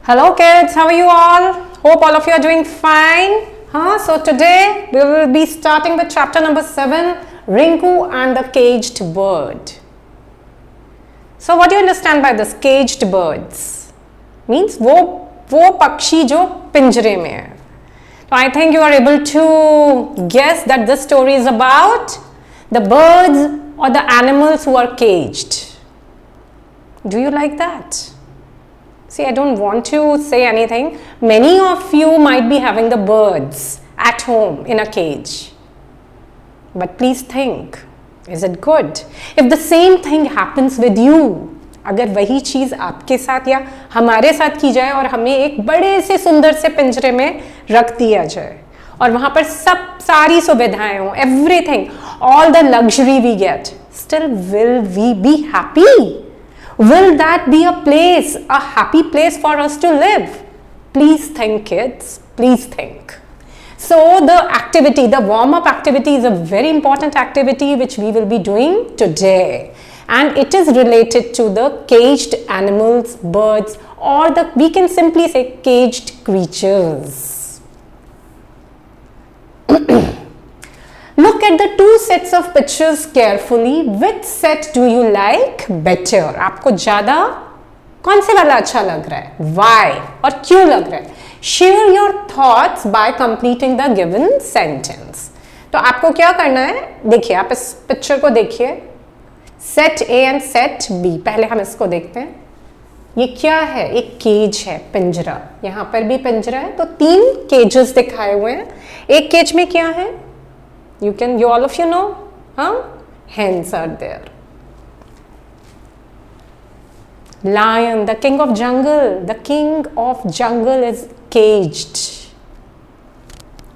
Hello kids, how are you all? Hope all of you are doing fine. So today we will be starting with chapter number 7, Rinku and the Caged Bird. So what do you understand by this caged birds? Means वो पक्षी जो पिंजरे में है. So I think you are able to guess that this story is about the birds or the animals who are caged. Do you like that? See, I don't want to say anything. Many of you might be having the birds at home in a cage. But please think, is it good? If the same thing happens with you, अगर वही चीज़ आपके साथ या हमारे साथ की जाए और हमें एक बड़े से सुंदर से पिंजरे में रख दिया जाए और वहाँ पर सारी सुविधाएं हों, everything, all the luxury we get, still will we be happy? Will that be a place, a happy place for us to live? Please think, kids. Please think. So the activity, the warm-up activity is a very important activity which we will be doing today. And it is related to the caged animals, birds, or we can simply say caged creatures. Look at the two sets of pictures carefully. Which set do you like better? आपको ज़्यादा कौन से वाला अच्छा लग रहा है? Why? और क्यों लग रहा है? Share your thoughts by completing the given sentence. तो आपको क्या करना है? देखिए, आप इस पिक्चर को देखिए. Set A and Set B. पहले हम इसको देखते हैं. ये क्या है? एक केज है, पिंजरा. यहाँ पर भी पिंजरा है. तो 3 केजेस दिखाए हुए हैं. एक केज में क्या है? all of you know, hens are there. Lion, the king of jungle. The king of jungle is caged.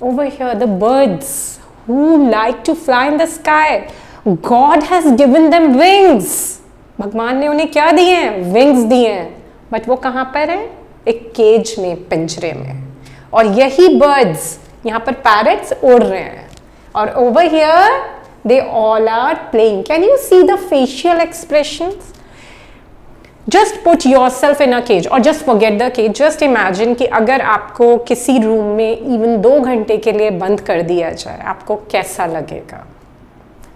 Over here, the birds who like to fly in the sky. God has given them wings. भगवान ने उन्हें क्या दिए हैं? Wings दिए हैं. But वो कहाँ पर हैं? एक केज में, पिंजरे में. और यही birds, यहाँ पर parrots उड़ रहे हैं. Or over here, they all are playing. Can you see the facial expressions? Just put yourself in a cage or just forget the cage. Just imagine कि अगर आपको किसी रूम में even 2 घंटे के लिए बंद कर दिया जाए, आपको कैसा लगेगा?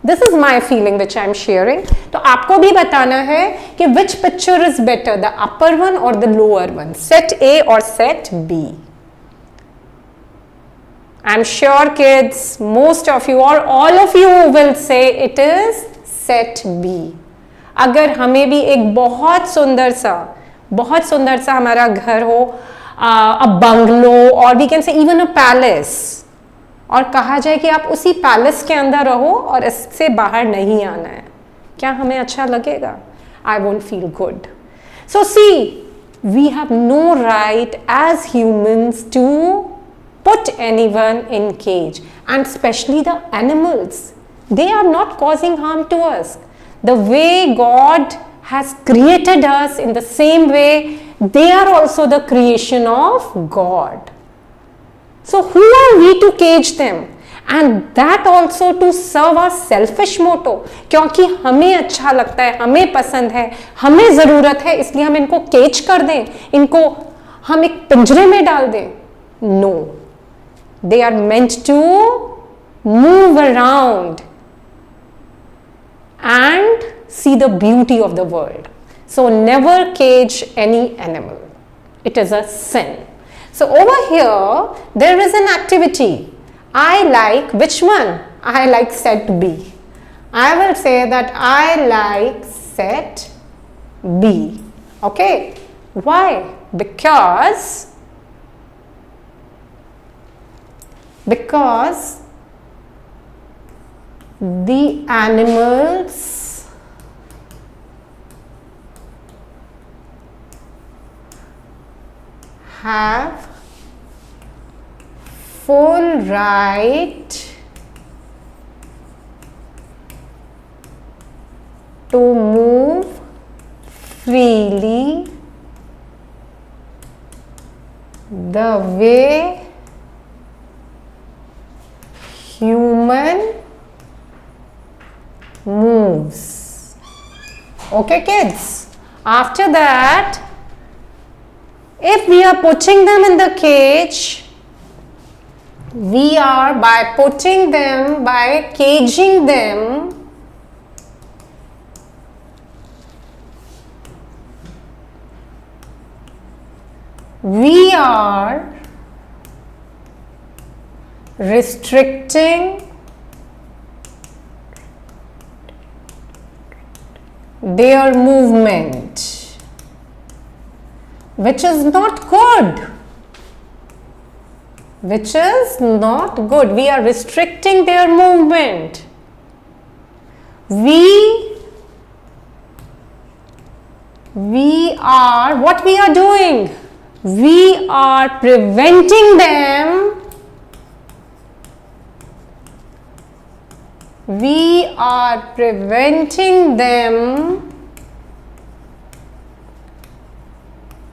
This is my feeling which I am sharing. तो आपको भी बताना है कि which picture is better, the upper one or the lower one, set A or set B. I'm sure kids, most of you or all of you will say it is set B. अगर हमें भी एक बहुत सुंदर सा हमारा घर हो, a bungalow or we can say even a palace, और कहा जाए कि आप उसी पैलेस के अंदर रहो और इससे बाहर नहीं आना है, क्या हमें अच्छा लगेगा? I won't feel good. So see, we have no right as humans to put anyone in cage, and especially the animals. They are not causing harm to us. The way God has created us, in the same way they are also the creation of God. So who are we to cage them? And that also to serve our selfish motto. क्योंकि हमें अच्छा लगता है, हमें पसंद है, हमें ज़रूरत है, इसलिए हम इनको केज कर दें, इनको हम एक पिंजरे में डाल दें? No. They are meant to move around and see the beauty of the world. So never cage any animal. It is a sin. So over here, there is an activity. I like which one? I like set B. I will say that I like set B. Okay. Why? Because the animals have full right to move freely the way human moves. Okay kids, after that If we are putting them in the cage, we are by caging them, we are restricting their movement, which is not good. Which is not good. We are restricting their movement. We are, what we are doing? We are preventing them. We are preventing them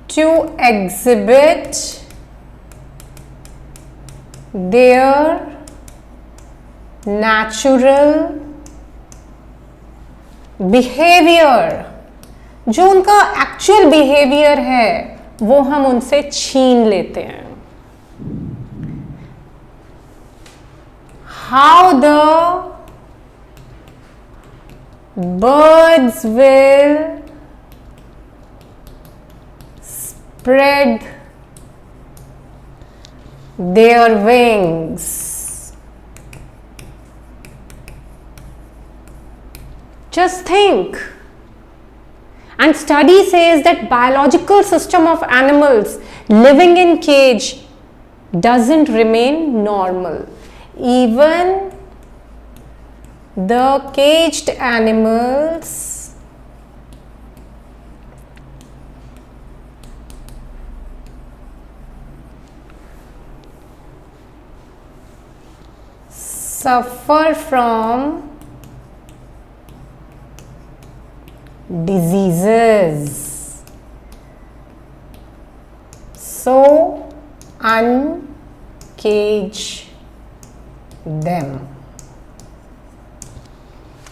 to exhibit their natural behavior. जो उनका actual behaviour है वो हम उनसे छीन लेते हैं. How the birds will spread their wings. Just think. And study says that biological system of animals living in cage doesn't remain normal. Even the caged animals suffer from diseases. So uncage them.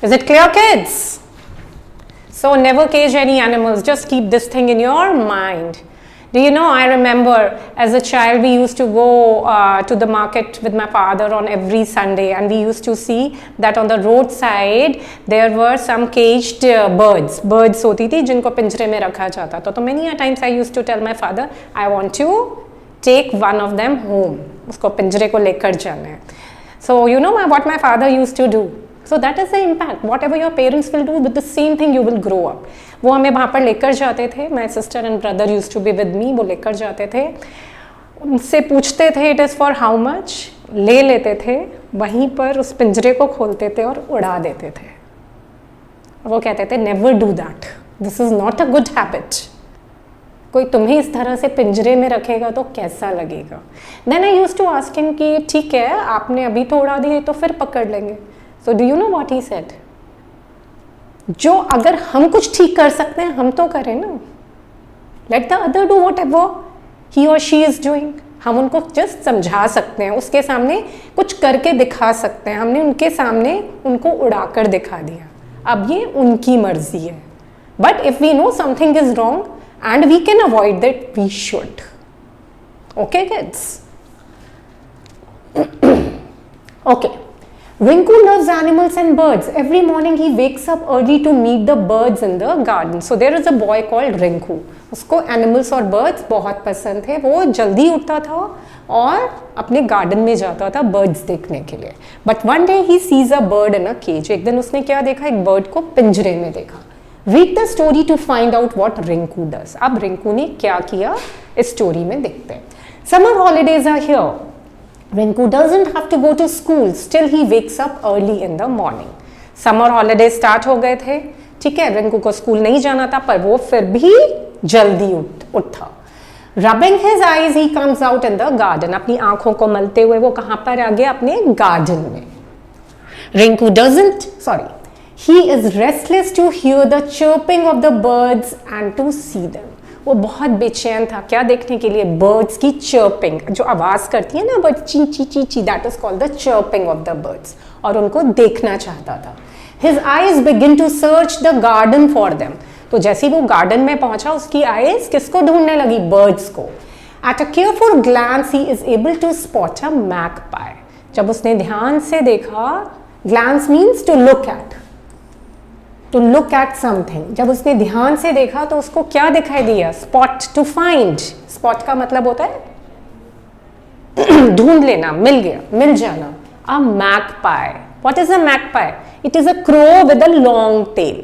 Is it clear, kids? So never cage any animals. Just keep this thing in your mind. Do you know, I remember as a child we used to go to the market with my father on every Sunday, and we used to see that on the roadside there were some caged birds. Birds होती थी जिनको पिंजरे में रखा जाता था. तो many a times I used to tell my father, I want to take one of them home. उसको पिंजरे को लेकर जाना है. So you know what my father used to do. So that is the impact. Whatever your parents will do, with the same thing you will grow up. वो हमें वहाँ पर लेकर जाते थे. My sister and brother used to be with me. वो लेकर जाते थे. उनसे पूछते थे it is for how much. ले लेते थे. वहीं पर उस पिंजरे को खोलते थे और उड़ा देते थे. वो कहते थे never do that. This is not a good habit. कोई तुम्हें इस तरह से पिंजरे में रखेगा तो कैसा लगेगा. Then I used to ask him कि ठीक है आपने अभी तो उड़ा दिए तो फिर पकड़ लेंगे. So do you know what he said? जो अगर हम कुछ ठीक कर सकते हैं हम तो करें ना. Let the other do whatever he or she is doing. हम उनको जस्ट समझा सकते हैं, उसके सामने कुछ करके दिखा सकते हैं. हमने उनके सामने उनको उड़ाकर दिखा दिया. अब ये उनकी मर्जी है. But if we know something is wrong and we can avoid that, we should. Okay, kids? Okay. Rinku loves animals and birds. Every morning he wakes up early to meet the birds in the garden. So there is a boy called Rinku. उसको animals और birds बहुत पसंद थे. वो जल्दी उठता था और अपने garden में जाता था birds देखने के लिए. But one day he sees a bird in a cage. एक दिन उसने क्या देखा? एक bird को पिंजरे में देखा. Read the story to find out what Rinku does. अब Rinku ने क्या किया इस story में देखते हैं. Summer holidays are here. Rinku doesn't have to go to school. Still he wakes up early in the morning. Summer holidays start हो गए थे. ठीक है, Rinku को स्कूल नहीं जाना था पर वो फिर भी जल्दी उठा. Rubbing his eyes, he comes out in the garden. अपनी आंखों को मलते हुए वो कहाँ पर आ गया? अपने garden में. Rinku he is restless to hear the chirping of the birds and to see them. वो बहुत बेचैन था क्या देखने के लिए? बर्ड्स की चर्पिंग, जो आवाज़ करती है ना बर्ड, ची ची ची ची, that is called the chirping of the birds. और उनको देखना चाहता था. His eyes begin to search the garden for them. तो जैसे ही वो गार्डन में पहुंचा उसकी आईज किसको ढूंढने लगी? बर्ड्स को. At a careful glance he is able to spot a magpie. जब उसने ध्यान से देखा, glance means to look at, to look at something. जब उसने ध्यान से देखा तो उसको क्या दिखाई दिया? Spot, to find. स्पॉट का मतलब होता है ढूंढ लेना, मिल गया, मिल जाना. A magpie. What is a magpie? It is a crow with a long tail.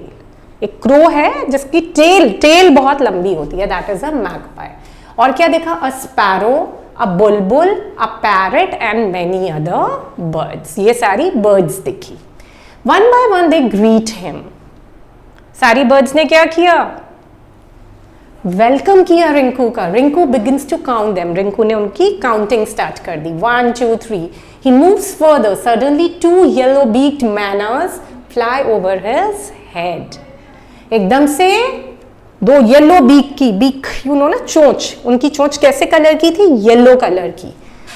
एक क्रो है जिसकी टेल बहुत लंबी होती है, दैट इज अ मैगपाई. और क्या देखा? अ sparrow, a bulbul, a parrot and many other birds. ये सारी बर्ड्स दिखी. One by one they greet him. सारी बर्ड्स ने क्या किया? वेलकम किया रिंकू का. Rinku begins to count them. Rinku ने उनकी काउंटिंग स्टार्ट कर दी. 1 2 3. He moves further. Suddenly 2 yellow beaked mynas fly over his head. एकदम से 2 येलो बीक यू नो ना, चोंच. उनकी चोंच कैसे कलर की थी? येलो कलर की.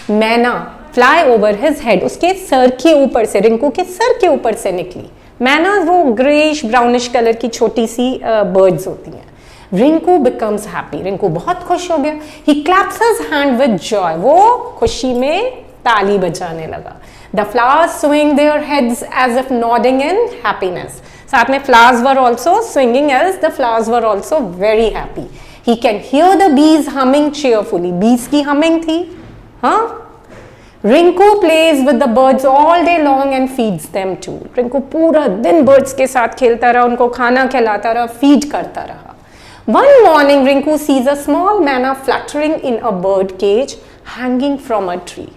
मैना फ्लाई ओवर हिज हेड. उसके सर के ऊपर से, रिंकू के सर के ऊपर से निकली. मैना वो ग्रेइश ब्राउनिश कलर की छोटी सी बर्ड्स होती हैं. Rinku becomes happy. रिंकू बहुत खुश हो गया. He claps his hand with joy. वो खुशी में ताली बजाने लगा. The flowers swing their heads as if nodding in happiness. साथ में flowers were also swinging as the flowers were also very happy. He can hear the bees humming cheerfully. Bees की humming थी. हाँ. Rinku plays with the birds all day long and feeds them too. Rinku पूरा दिन birds के साथ खेलता रहा, उनको खाना खिलाता रहा, फीड करता रहा. One morning, Rinku sees a small manna fluttering in a bird cage hanging from a tree.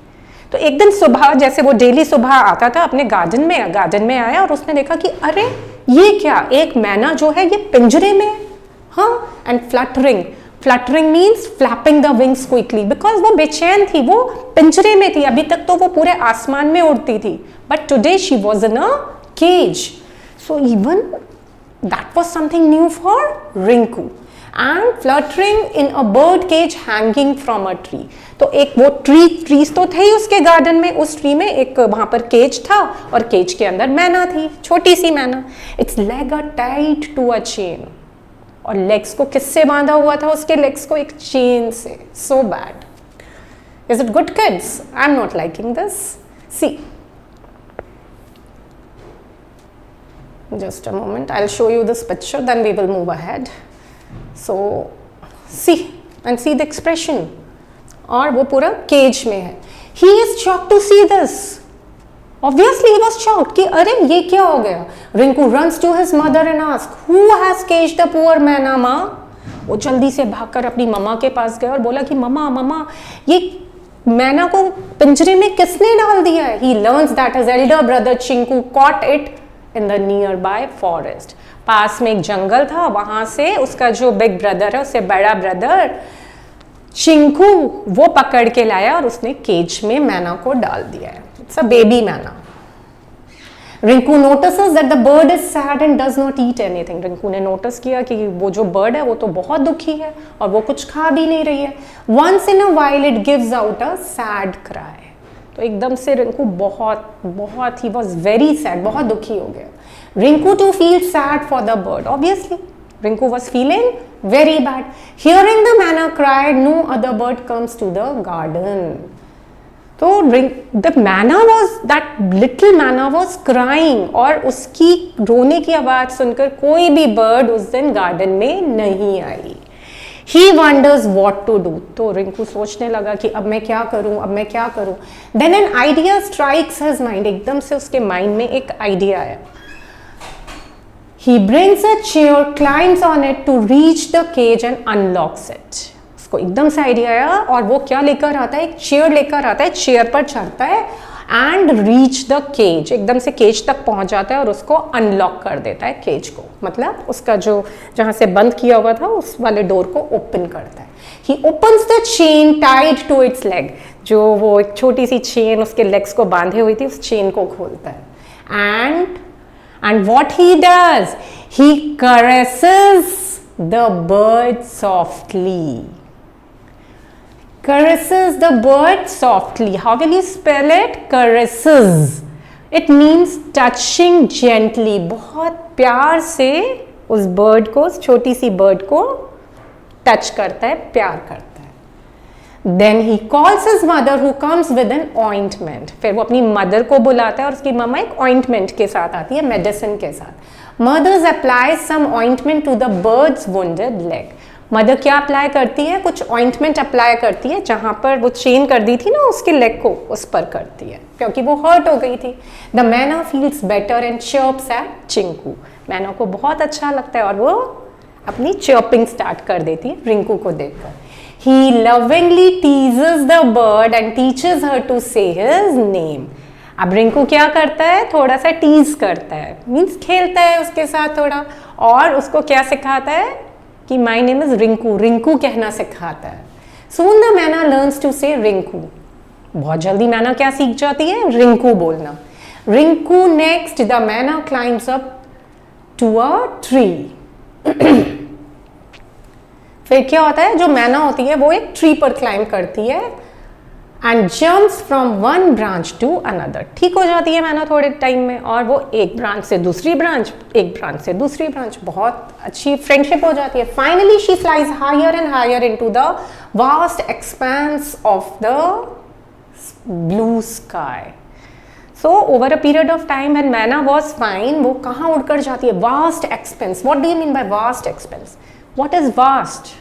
तो एक दिन सुबह, जैसे वो डेली सुबह आता था अपने गार्डन में आया और उसने देखा कि अरे ये क्या, एक मैना जो है ये पिंजरे में. हाँ. And fluttering means flapping the wings quickly, because वो बेचैन थी, वो पिंजरे में थी. अभी तक तो वो पूरे आसमान में उड़ती थी, but today she was in a cage. So even that was something new for Rinku. And fluttering in a bird cage hanging from a tree. तो एक वो ट्रीज तो थे ही उसके गार्डन में. उस ट्री में एक वहां पर केज था और केज के अंदर मैना थी, छोटी सी मैना. Its leg are tied to a chain. और लेग्स को किससे बांधा हुआ था? उसके लेग्स को एक चेन से. So bad. Is it good kids? I am not liking this. See, just a moment, I'll show you this picture, then we will move ahead. So see and see the expression. और वो पूरा cage में है. He is shocked to see this. Obviously he was shocked कि अरे ये क्या हो गया. Rinku runs to his mother and asks, who has caged the poor manna, माँ? वो जल्दी से भागकर अपनी मम्मा के पास गया और बोला कि मम्मा ये मैना को पिंजरे में किसने डाल दिया है. He learns that his elder brother Chinku caught it in the nearby forest. पास में एक जंगल था, वहां से उसका जो बिग ब्रदर है, उससे बड़ा ब्रदर चिंकू, वो पकड़ के लाया और उसने केज में मैना को डाल दिया है. इट्स अ बेबी मैना. Rinku notices that the bird is sad and does not eat anything. Rinku ने नोटिस किया कि वो जो बर्ड है वो तो बहुत दुखी है और वो कुछ खा भी नहीं रही है. Once in a while it gives out a sad cry. तो एकदम से रिंकू बहुत ही वॉज वेरी सैड, बहुत दुखी हो गया. Rinku too feel sad for the bird. Obviously Rinku was feeling very bad. Hearing the myna cry, no other bird comes to the garden. तो the myna was, that little myna was crying, और उसकी रोने की आवाज सुनकर कोई भी बर्ड उस दिन गार्डन में नहीं आई. He wonders what to do. तो रिंकू सोचने लगा कि अब मैं क्या करूं. Then an idea strikes his mind. एकदम से उसके माइंड में एक आइडिया आया. He brings a chair, climbs on it to reach the cage and unlocks it. उसको एकदम से आइडिया आया और वो क्या लेकर आता है? एक चेयर लेकर आता है, चेयर पर चढ़ता है एंड रीच द केज. एकदम से केज तक पहुंच जाता है और उसको अनलॉक कर देता है केज को. मतलब उसका जो जहां से बंद किया हुआ था उस वाले डोर को ओपन करता है. He opens the chain tied to its leg. जो वो एक छोटी सी चेन उसके लेग्स को बांधे हुई थी, उस चेन को खोलता है. And what he does, he caresses the bird softly. Caresses the bird softly. How will you spell it? Caresses. It means touching gently. बहुत प्यार से उस बर्ड को, उस छोटी सी बर्ड को टच करता है, प्यार करता है। Then he calls his mother who comes with an ointment. फिर वो अपनी मदर को बुलाता है और उसकी मम्मा एक ऑइंटमेंट के साथ आती है, मेडिसिन के साथ। Mothers apply some ointment to the bird's wounded leg. Mother क्या अप्लाई करती है? कुछ ऑइंटमेंट अप्लाई करती है, जहां पर वो चेन कर दी थी ना उसके लेग को, उस पर करती है क्योंकि वो हर्ट हो गई थी। द मैना feels better and चर्प्स eight Chinku. मैना को बहुत अच्छा लगता है और वो अपनी चर्पिंग स्टार्ट कर देती है रिंकू को देखकर। He lovingly teases the bird and teaches her to say his name. अब रिंकू क्या करता है? थोड़ा सा टीज करता है, मीन्स खेलता है उसके साथ थोड़ा, और उसको क्या सिखाता है कि my name is Rinku, Rinku कहना सिखाता है। सून द मैना लर्न्स टू से रिंकू। बहुत जल्दी मैना क्या सीख जाती है? रिंकू बोलना। Rinku next the myna climbs up to a tree. फिर क्या होता है? जो मैना होती है वो एक ट्री पर क्लाइम करती है and jumps from one branch to another. ठीक हो जाती है मैना थोड़े टाइम में, और वो एक ब्रांच से दूसरी ब्रांच, एक ब्रांच से दूसरी ब्रांच, बहुत अच्छी फ्रेंडशिप हो जाती है। Finally she flies higher and higher into the vast expanse of the blue sky. So over a period of time when myna was fine, वो कहाँ उड़कर जाती है? Vast expanse. What do you mean by vast expanse? What is vast?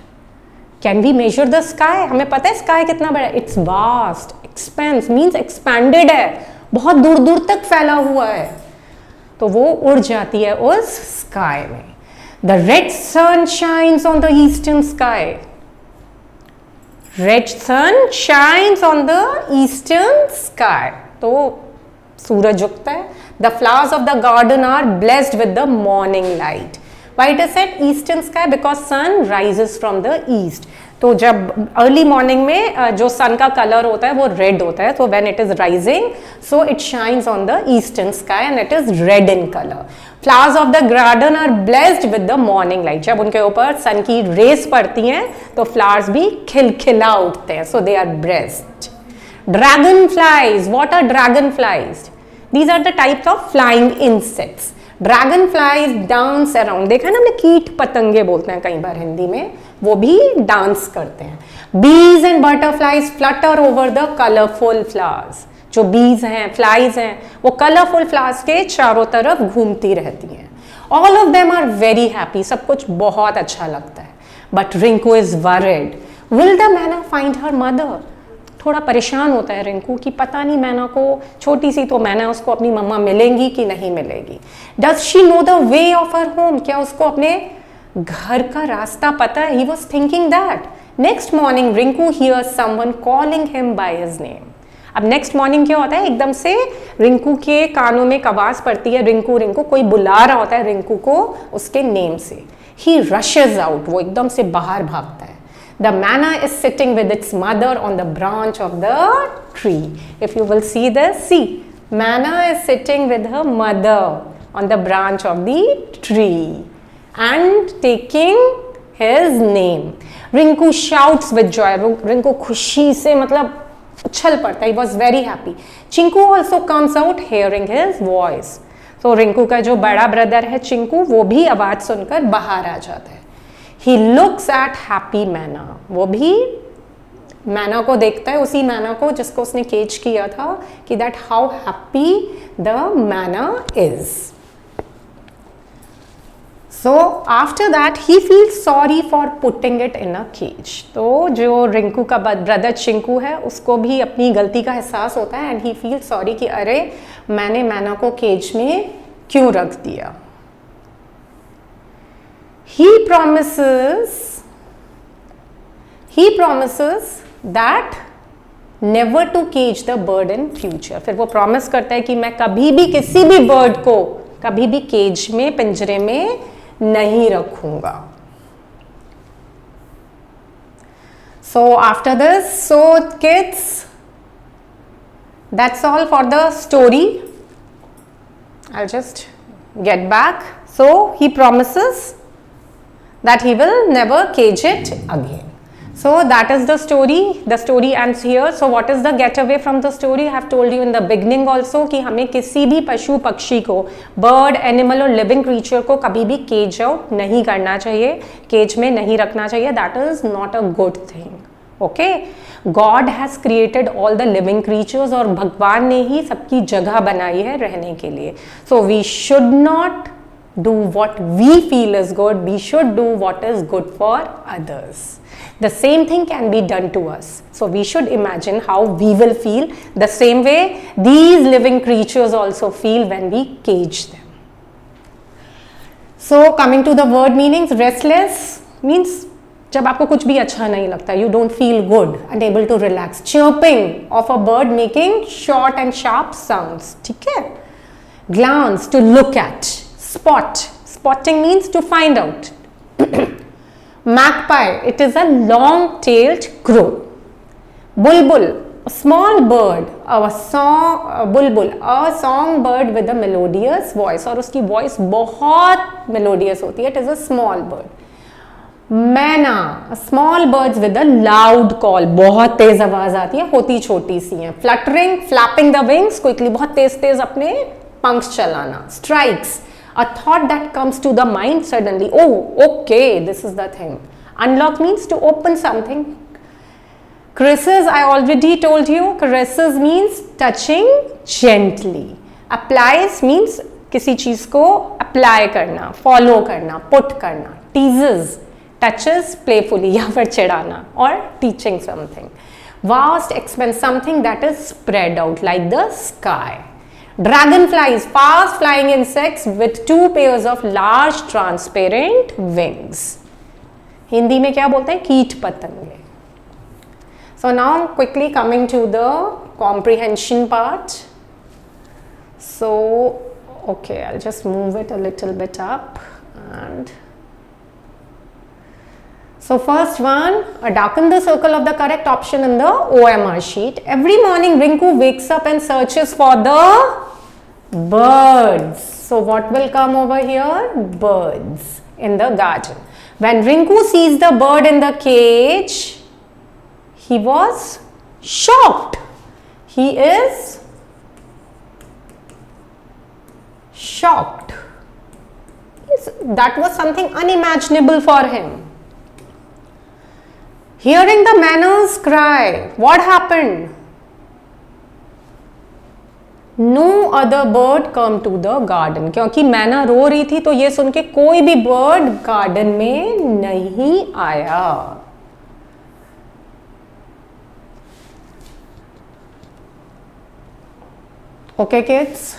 Can we measure the sky? हमें पता है sky कितना बड़ा है। It's vast. Expanse means expanded है, बहुत दूर दूर तक फैला हुआ है। तो वो उड़ जाती है उस स्काई में। The red sun shines on the eastern sky. Red sun shines on the eastern sky. तो सूरज उगता है। The flowers of the garden are blessed with the morning light. Why it is said eastern sky? Because sun rises from the east. तो जब early morning में जो सन का colour होता है वो रेड होता है, तो when it is rising so it shines on the eastern sky and it is red in colour. Flowers of the garden are blessed with the morning light. जब उनके ऊपर सन की रेस पड़ती हैं तो फ्लावर्स भी खिलखिला उठते हैं, so they are blessed. Dragonflies. What are dragonflies? These are the types of flying insects. Dragonflies dance around. देखा ना, हमने कीट पतंगे बोलते हैं कई बार हिंदी में, वो भी डांस करते हैं। बीज and butterflies Flutter over the colourful flowers. जो बीज हैं, फ्लाइज हैं, वो कलरफुल फ्लावर्स के चारों तरफ घूमती रहती हैं। All of them are very happy. सब कुछ बहुत अच्छा लगता है। But Rinku is worried. Will the myna find her mother? थोड़ा परेशान होता है रिंकू कि पता नहीं मैना को, छोटी सी तो मैना, उसको अपनी मम्मा मिलेंगी कि नहीं मिलेगी। Does she know the way of her home? क्या उसको अपने घर का रास्ता पता है? He was thinking that. Next morning Rinku hears someone calling him by his name. अब नेक्स्ट मॉर्निंग क्या होता है? एकदम से रिंकू के कानों में एक आवाज पड़ती है, रिंकू रिंकू, कोई बुला रहा होता है रिंकू को उसके नेम से। ही रशेज आउट। वो एकदम से बाहर भागता है। The manna is sitting with its mother on the branch of the tree. If you will see this, see, manna is sitting with her mother on the branch of the tree and taking his name. Rinku shouts with joy. Rinku खुशी से मतलब उछल पड़ता है. He was very happy. Chinku also comes out hearing his voice. तो रिंकू का जो बड़ा ब्रदर है चिंकू, वो भी आवाज सुनकर बाहर आ जाता है. He looks at happy मैना. वो भी मैना को देखता है, उसी मैना को जिसको उसने केज किया था, कि that how happy the manna is. So after that he feels sorry for putting it in a cage. तो जो रिंकू का ब्रदर चिंकू है उसको भी अपनी गलती का एहसास होता है and he feels sorry कि अरे मैंने मैना को केज में क्यों रख दिया. He promises that never to cage the bird in future. फिर वो प्रॉमिस करता है कि मैं कभी भी किसी भी बर्ड को कभी भी केज में, पिंजरे में नहीं रखूंगा. So after this, so kids, that's all for the story. I'll just get back. So he promises that he will never cage it again. So that is the story. The story ends here. So what is the getaway from the story? I have told you in the beginning also कि हमें किसी भी पशु पक्षी को, bird, animal और living creature को कभी भी केज आउट नहीं करना चाहिए, केज में नहीं रखना चाहिए. That is not a good thing. Okay, God has created all the living creatures, और भगवान ने ही सबकी जगह बनाई है रहने के लिए. So we should not do what we feel is good, we should do what is good for others. The same thing can be done to us. So we should imagine how we will feel the same way these living creatures also feel when we cage them. So coming to the word meanings, restless means जब आपको कुछ भी अच्छा नहीं लगता, you don't feel good, unable to relax. Chirping of a bird making short and sharp sounds. ठीक है? Glance, to look at. Spot, spotting means to find out. Magpie, it is a long-tailed crow. Bulbul, a small bird, bulbul, a songbird with a melodious voice, और उसकी voice बहुत melodious होती है. It is a small bird. Manna, a small birds with a loud call, बहुत तेज आवाज आती है, होती छोटी सी है. Fluttering, flapping the wings, quickly, बहुत तेज तेज अपने पंख चलाना. Strikes, a thought that comes to the mind suddenly. Oh, okay, this is the thing. Unlock means to open something. Caresses, I already told you, caresses means touching gently. Applies means किसी चीज को apply करना, follow करना, put करना. Teases, touches playfully या फिर चिढ़ाना, or teaching something. Vast expanse, something that is spread out like the sky. Dragonflies, fast flying insects with 2 pairs of large transparent wings. Hindi में क्या बोलते हैं? कीट पतंगे. So now quickly coming to the comprehension part. So okay, I'll just move it a little bit up. And so first one, darken the circle of the correct option in the OMR sheet. Every morning Rinku wakes up and searches for the birds. So what will come over here? Birds in the garden. When Rinku sees the bird in the cage, he was shocked. He is shocked. That was something unimaginable for him. Hearing the manners cry, what happened? No other bird come to the garden. क्योंकि मैना रो रही थी, तो ये सुन के कोई भी bird garden में नहीं आया. Okay, kids.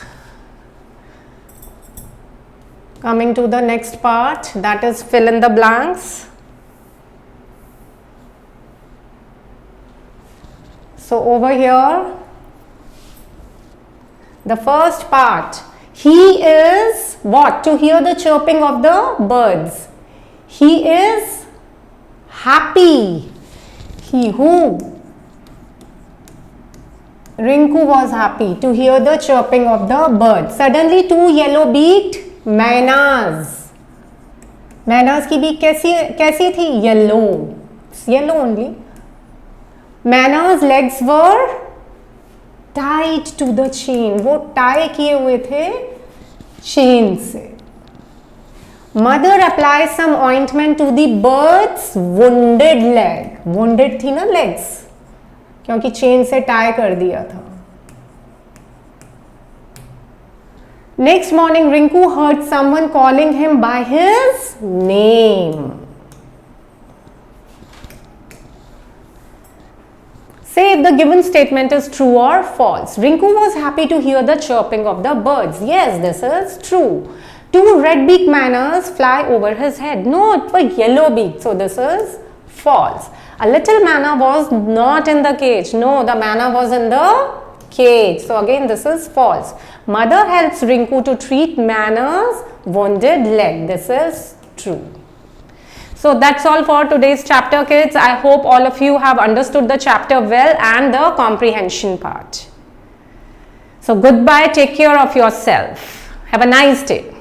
Coming to the next part, that is fill in the blanks. So over here, the first part, he is what? To hear the chirping of the birds. He is happy. He who? Rinku was happy to hear the chirping of the birds. Suddenly 2 yellow-beaked मैनाज. मैनाज की beak कैसी थी? Yellow. Yellow only. Myna's legs were tied to the chain. वो tie किए हुए थे chain से. Mother apply some ointment to the bird's wounded leg. Wounded थी ना लेग्स, क्योंकि चेन से टाई कर दिया था. Next morning, Rinku heard someone calling him by his name. Say if the given statement is true or false. Rinku was happy to hear the chirping of the birds. Yes, this is true. 2 red-beaked manas fly over his head. No, it was yellow-beaked, so this is false. A little manna was not in the cage. No, the manna was in the cage. So again, this is false. Mother helps Rinku to treat Manna's wounded leg. This is true. So that's all for today's chapter, kids. I hope all of you have understood the chapter well and the comprehension part. So goodbye. Take care of yourself. Have a nice day.